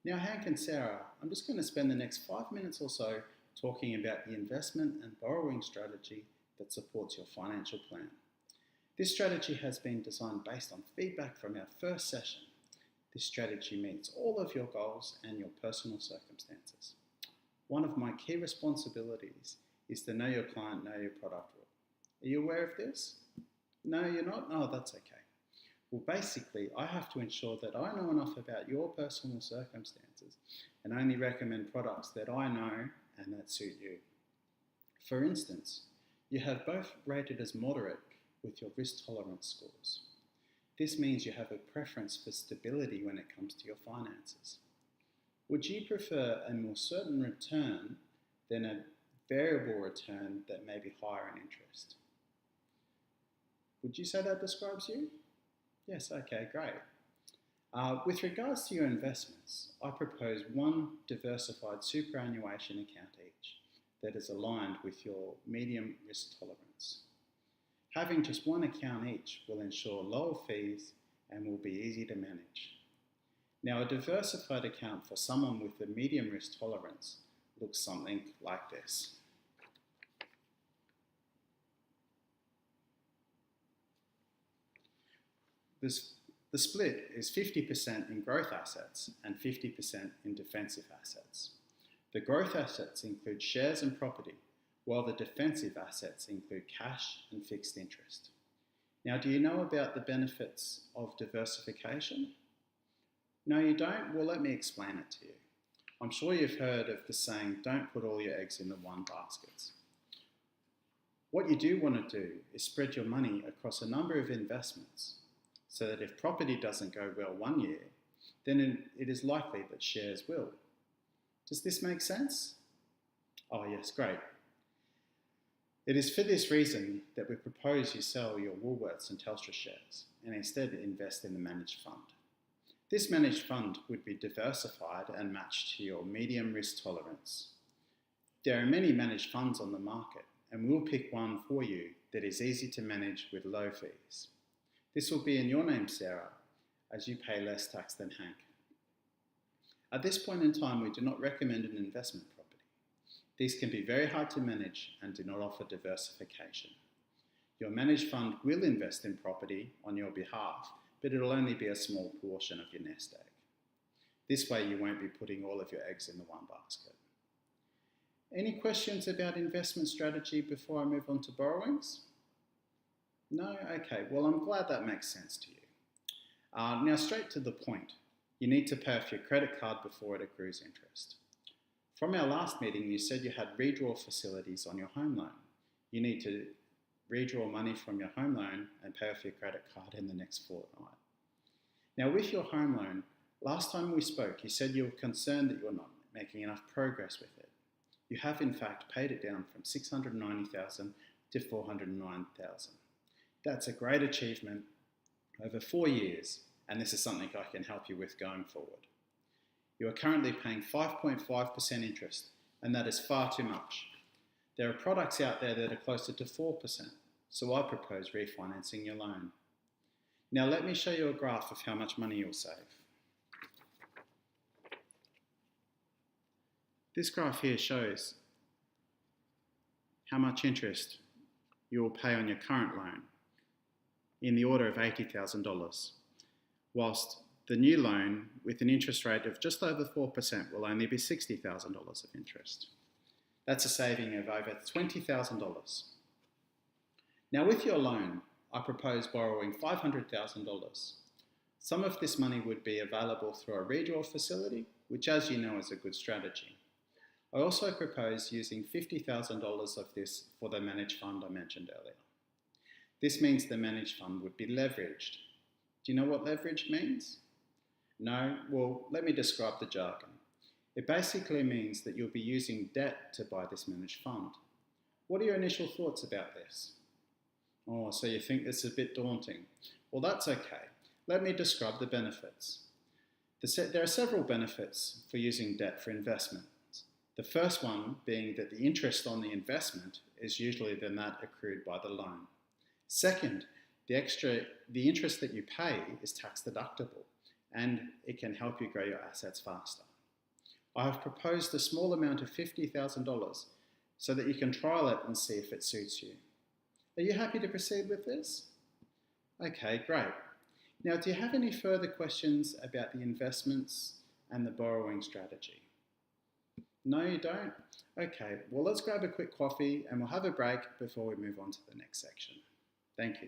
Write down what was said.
Now, Hank and Sarah, I'm just going to spend the next 5 minutes or so talking about the investment and borrowing strategy that supports your financial plan. This strategy has been designed based on feedback from our first session. This strategy meets all of your goals and your personal circumstances. One of my key responsibilities is to know your client, know your product rule. Are you aware of this? No, you're not? Oh, that's okay. Well, basically, I have to ensure that I know enough about your personal circumstances and only recommend products that I know and that suit you. For instance, you have both rated as moderate with your risk tolerance scores. This means you have a preference for stability when it comes to your finances. Would you prefer a more certain return than a variable return that may be higher in interest? Would you say that describes you? Yes, okay, great. With regards to your investments, I propose one diversified superannuation account each that is aligned with your medium risk tolerance. Having just one account each will ensure lower fees and will be easy to manage. Now, a diversified account for someone with a medium risk tolerance looks something like this. The split is 50% in growth assets and 50% in defensive assets. The growth assets include shares and property, while the defensive assets include cash and fixed interest. Now, do you know about the benefits of diversification? No, you don't? Well, let me explain it to you. I'm sure you've heard of the saying, don't put all your eggs in the one basket. What you do want to do is spread your money across a number of investments, so that if property doesn't go well one year, then it is likely that shares will. Does this make sense? Oh yes, great. It is for this reason that we propose you sell your Woolworths and Telstra shares and instead invest in the managed fund. This managed fund would be diversified and matched to your medium risk tolerance. There are many managed funds on the market, and we'll pick one for you that is easy to manage with low fees. This will be in your name, Sarah, as you pay less tax than Hank. At this point in time, we do not recommend an investment property. These can be very hard to manage and do not offer diversification. Your managed fund will invest in property on your behalf, but it will only be a small portion of your nest egg. This way you won't be putting all of your eggs in the one basket. Any questions about investment strategy before I move on to borrowings? No? Okay, well, I'm glad that makes sense to you. Now, straight to the point. You need to pay off your credit card before it accrues interest. From our last meeting, you said you had redraw facilities on your home loan. You need to redraw money from your home loan and pay off your credit card in the next fortnight. Now, with your home loan, last time we spoke, you said you were concerned that you're not making enough progress with it. You have, in fact, paid it down from $690,000 to $409,000. That's a great achievement over 4 years, and this is something I can help you with going forward. You are currently paying 5.5% interest, and that is far too much. There are products out there that are closer to 4%, so I propose refinancing your loan. Now let me show you a graph of how much money you'll save. This graph here shows how much interest you will pay on your current loan, in the order of $80,000, whilst the new loan with an interest rate of just over 4% will only be $60,000 of interest. That's a saving of over $20,000. Now with your loan, I propose borrowing $500,000. Some of this money would be available through a redraw facility, which as you know is a good strategy. I also propose using $50,000 of this for the managed fund I mentioned earlier. This means the managed fund would be leveraged. Do you know what leverage means? No? Well, let me describe the jargon. It basically means that you'll be using debt to buy this managed fund. What are your initial thoughts about this? Oh, so you think this is a bit daunting. Well, that's okay. Let me describe the benefits. There are several benefits for using debt for investment. The first one being that the interest on the investment is usually than that accrued by the loan. Second, the interest that you pay is tax deductible and it can help you grow your assets faster. I have proposed a small amount of $50,000 so that you can trial it and see if it suits you. Are you happy to proceed with this? Okay, great. Now, do you have any further questions about the investments and the borrowing strategy? No, you don't? Okay, well, let's grab a quick coffee and we'll have a break before we move on to the next section. Thank you.